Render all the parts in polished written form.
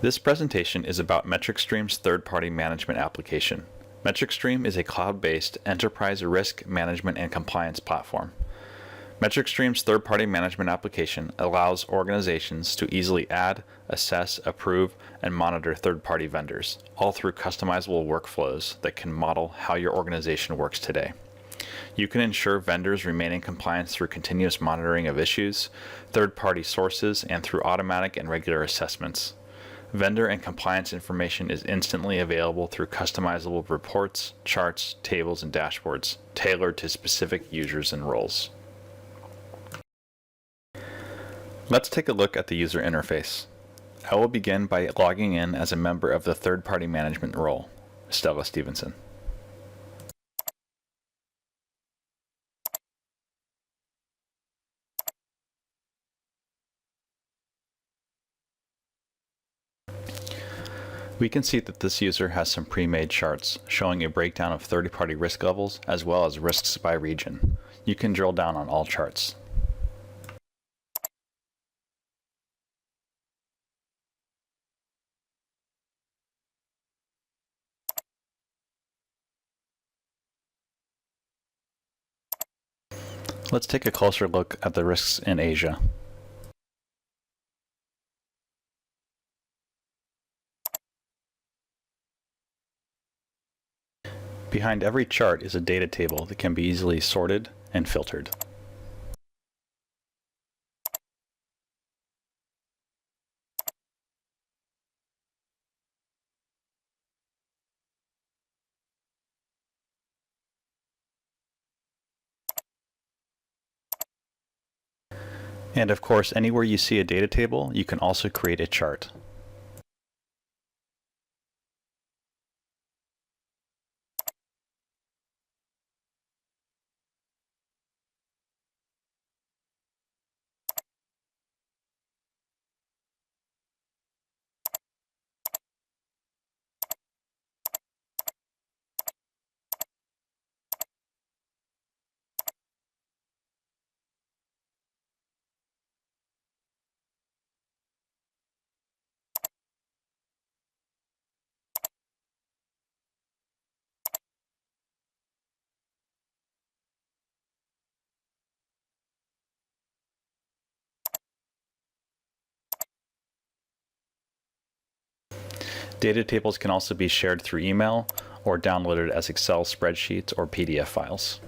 This presentation is about MetricStream's third-party management application. MetricStream is a cloud-based enterprise risk management and compliance platform. MetricStream's third-party management application allows organizations to easily add, assess, approve, and monitor third-party vendors, all through customizable workflows that can model how your organization works today. You can ensure vendors remain in compliance through continuous monitoring of issues, third-party sources, and through automatic and regular assessments. Vendor and compliance information is instantly available through customizable reports, charts, tables, and dashboards, tailored to specific users and roles. Let's take a look at the user interface. I will begin by logging in as a member of the third-party management role, Stella Stevenson. We can see that this user has some pre-made charts showing a breakdown of third-party risk levels as well as risks by region. You can drill down on all charts. Let's take a closer look at the risks in Asia. Behind every chart is a data table that can be easily sorted and filtered. And of course, anywhere you see a data table, you can also create a chart. Data tables can also be shared through email or downloaded as Excel spreadsheets or PDF files.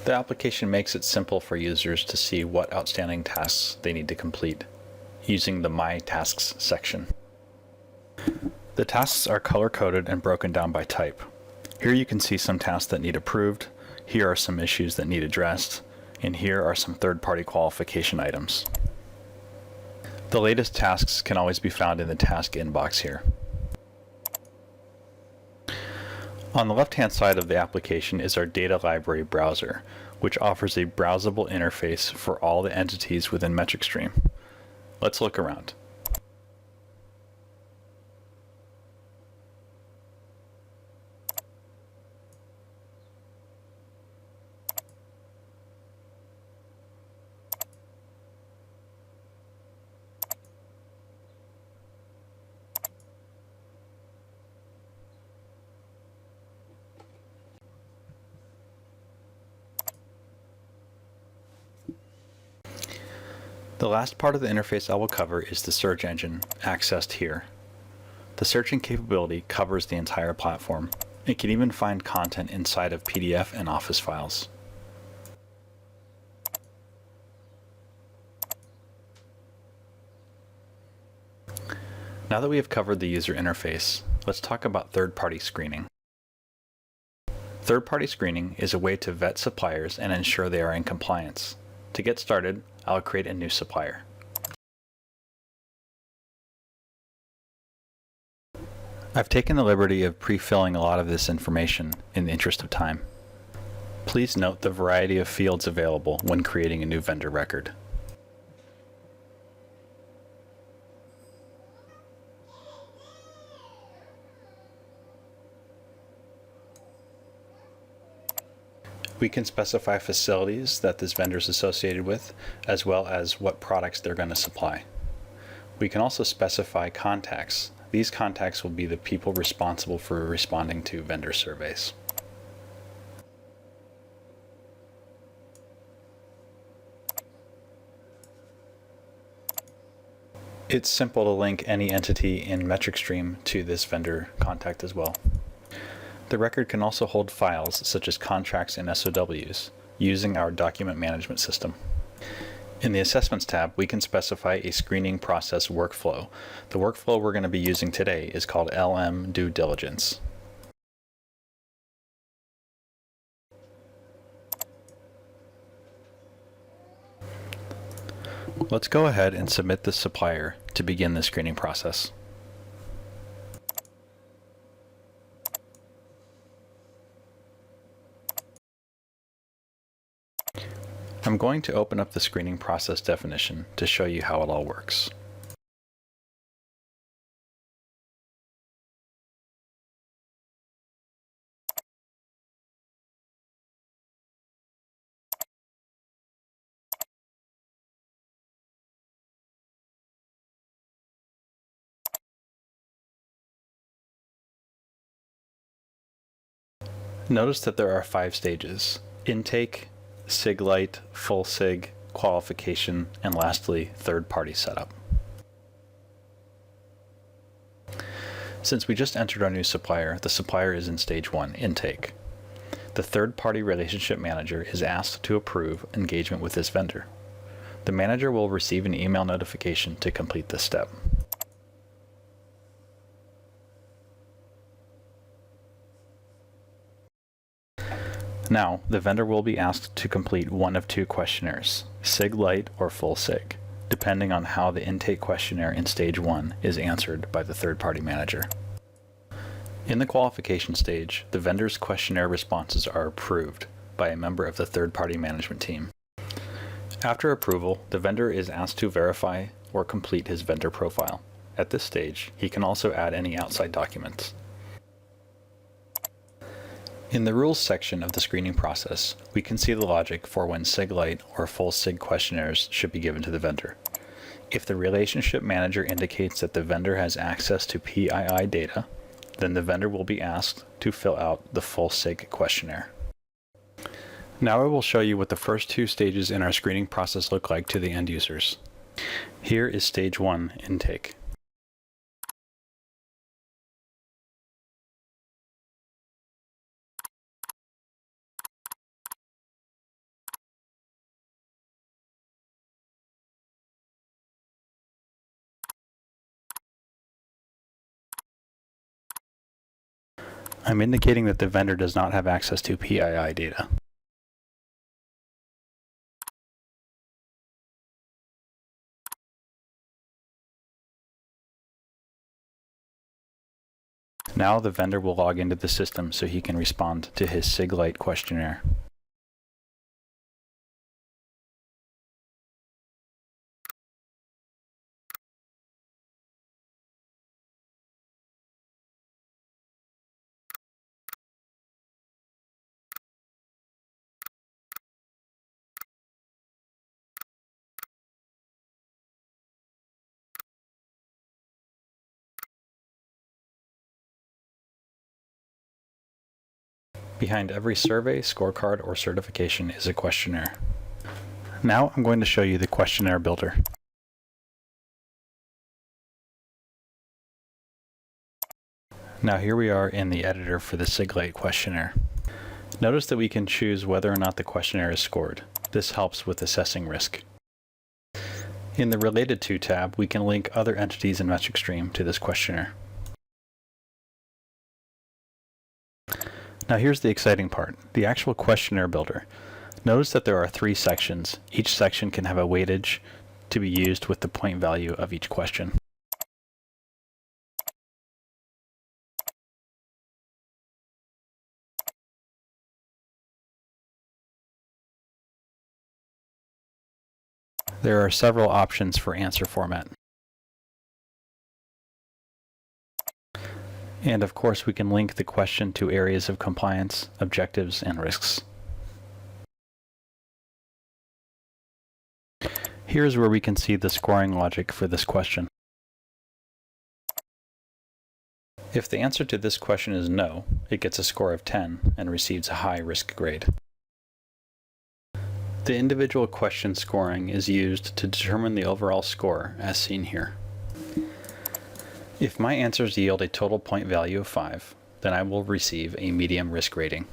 The application makes it simple for users to see what outstanding tasks they need to complete using the My Tasks section. The tasks are color-coded and broken down by type. Here you can see some tasks that need approved, here are some issues that need addressed, and here are some third-party qualification items. The latest tasks can always be found in the task inbox here. On the left-hand side of the application is our data library browser, which offers a browsable interface for all the entities within MetricStream. Let's look around. The last part of the interface I will cover is the search engine, accessed here. The searching capability covers the entire platform. It can even find content inside of PDF and Office files. Now that we have covered the user interface, let's talk about third-party screening. Third-party screening is a way to vet suppliers and ensure they are in compliance. To get started, I'll create a new supplier. I've taken the liberty of pre-filling a lot of this information in the interest of time. Please note the variety of fields available when creating a new vendor record. We can specify facilities that this vendor is associated with, as well as what products they're going to supply. We can also specify contacts. These contacts will be the people responsible for responding to vendor surveys. It's simple to link any entity in MetricStream to this vendor contact as well. The record can also hold files such as contracts and SOWs using our document management system. In the Assessments tab, we can specify a screening process workflow. The workflow we're going to be using today is called LM Due Diligence. Let's go ahead and submit the supplier to begin the screening process. I'm going to open up the screening process definition to show you how it all works. Notice that there are 5 stages: intake, SIG-Lite, full SIG, qualification, and lastly, third-party setup. Since we just entered our new supplier, the supplier is in stage 1, intake. The third-party relationship manager is asked to approve engagement with this vendor. The manager will receive an email notification to complete this step. Now, the vendor will be asked to complete one of 2 questionnaires, SIG-Lite or full SIG, depending on how the intake questionnaire in stage 1 is answered by the third-party manager. In the qualification stage, the vendor's questionnaire responses are approved by a member of the third-party management team. After approval, the vendor is asked to verify or complete his vendor profile. At this stage, he can also add any outside documents. In the rules section of the screening process, we can see the logic for when SIG-Lite or full SIG questionnaires should be given to the vendor. If the relationship manager indicates that the vendor has access to PII data, then the vendor will be asked to fill out the full SIG questionnaire. Now I will show you what the first 2 stages in our screening process look like to the end users. Here is stage 1, intake. I'm indicating that the vendor does not have access to PII data. Now the vendor will log into the system so he can respond to his SIG-Lite questionnaire. Behind every survey, scorecard, or certification is a questionnaire. Now I'm going to show you the questionnaire builder. Now here we are in the editor for the SIG-Lite questionnaire. Notice that we can choose whether or not the questionnaire is scored. This helps with assessing risk. In the Related To tab, we can link other entities in MetricStream to this questionnaire. Now here's the exciting part, the actual questionnaire builder. Notice that there are 3 sections. Each section can have a weightage to be used with the point value of each question. There are several options for answer format. And of course, we can link the question to areas of compliance, objectives, and risks. Here's where we can see the scoring logic for this question. If the answer to this question is no, it gets a score of 10 and receives a high risk grade. The individual question scoring is used to determine the overall score, as seen here. If my answers yield a total point value of 5, then I will receive a medium risk rating.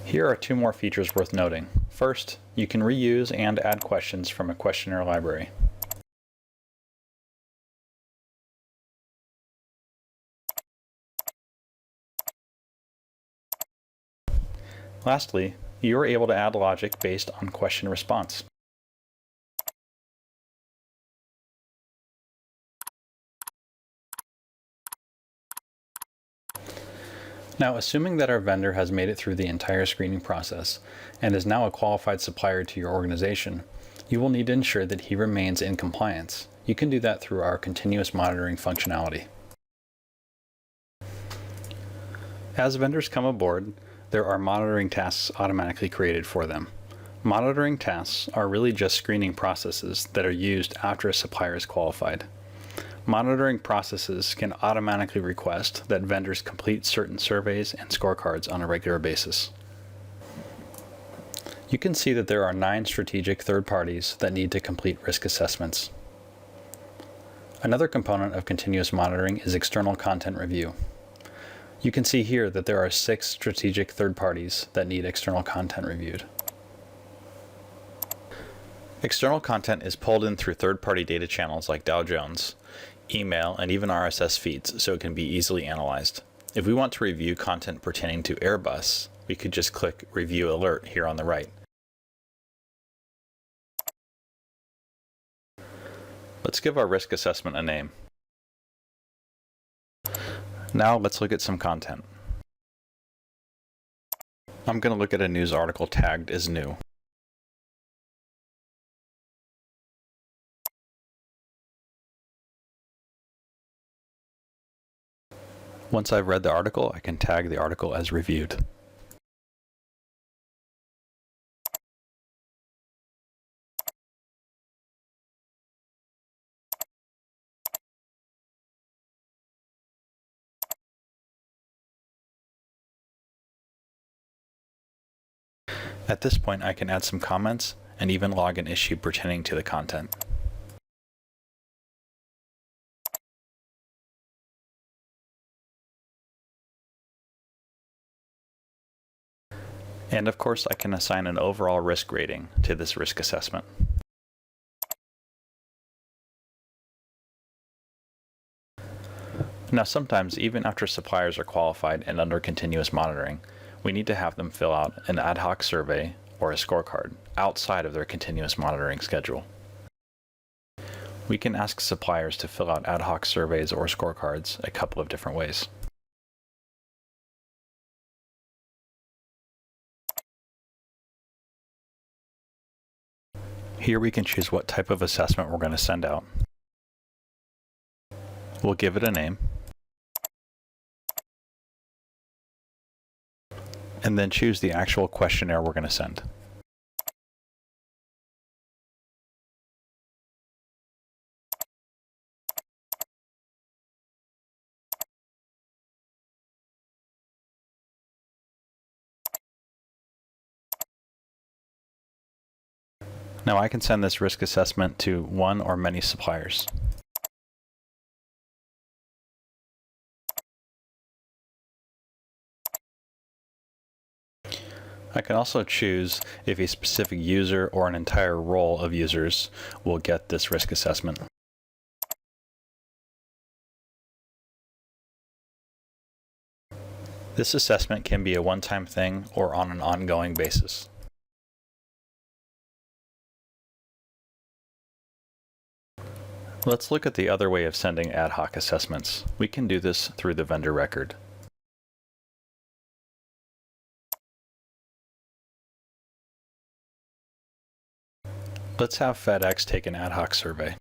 Here are two more features worth noting. First, you can reuse and add questions from a questionnaire library. Lastly, you are able to add logic based on question response. Now, assuming that our vendor has made it through the entire screening process and is now a qualified supplier to your organization, you will need to ensure that he remains in compliance. You can do that through our continuous monitoring functionality. As vendors come aboard, there are monitoring tasks automatically created for them. Monitoring tasks are really just screening processes that are used after a supplier is qualified. Monitoring processes can automatically request that vendors complete certain surveys and scorecards on a regular basis. You can see that there are 9 strategic third parties that need to complete risk assessments. Another component of continuous monitoring is external content review. You can see here that there are 6 strategic third parties that need external content reviewed. External content is pulled in through third-party data channels like Dow Jones, email, and even RSS feeds, so it can be easily analyzed. If we want to review content pertaining to Airbus, we could just click Review Alert here on the right. Let's give our risk assessment a name. Now let's look at some content. I'm going to look at a news article tagged as new. Once I've read the article, I can tag the article as reviewed. At this point, I can add some comments and even log an issue pertaining to the content. And of course, I can assign an overall risk rating to this risk assessment. Now, sometimes, even after suppliers are qualified and under continuous monitoring, we need to have them fill out an ad hoc survey or a scorecard outside of their continuous monitoring schedule. We can ask suppliers to fill out ad hoc surveys or scorecards a couple of different ways. Here we can choose what type of assessment we're going to send out. We'll give it a name, and then choose the actual questionnaire we're going to send. Now I can send this risk assessment to one or many suppliers. I can also choose if a specific user or an entire role of users will get this risk assessment. This assessment can be a one-time thing or on an ongoing basis. Let's look at the other way of sending ad hoc assessments. We can do this through the vendor record. Let's have FedEx take an ad hoc survey.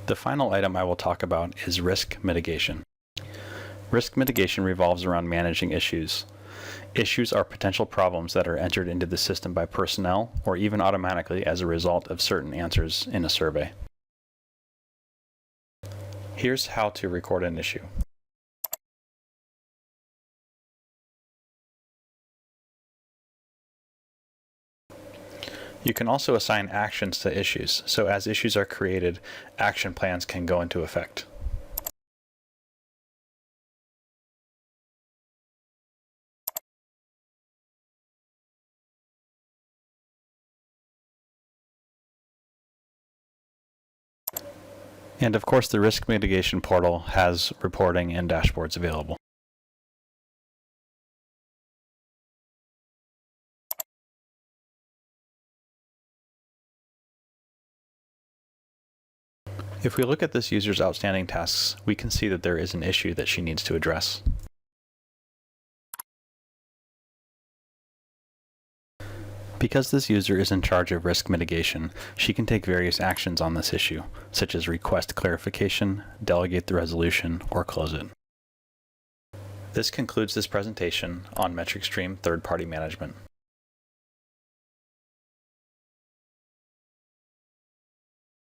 The final item I will talk about is risk mitigation. Risk mitigation revolves around managing issues. Issues are potential problems that are entered into the system by personnel or even automatically as a result of certain answers in a survey. Here's how to record an issue. You can also assign actions to issues, so as issues are created, action plans can go into effect. And of course, the risk mitigation portal has reporting and dashboards available. If we look at this user's outstanding tasks, we can see that there is an issue that she needs to address. Because this user is in charge of risk mitigation, she can take various actions on this issue, such as request clarification, delegate the resolution, or close it. This concludes this presentation on MetricStream third-party management.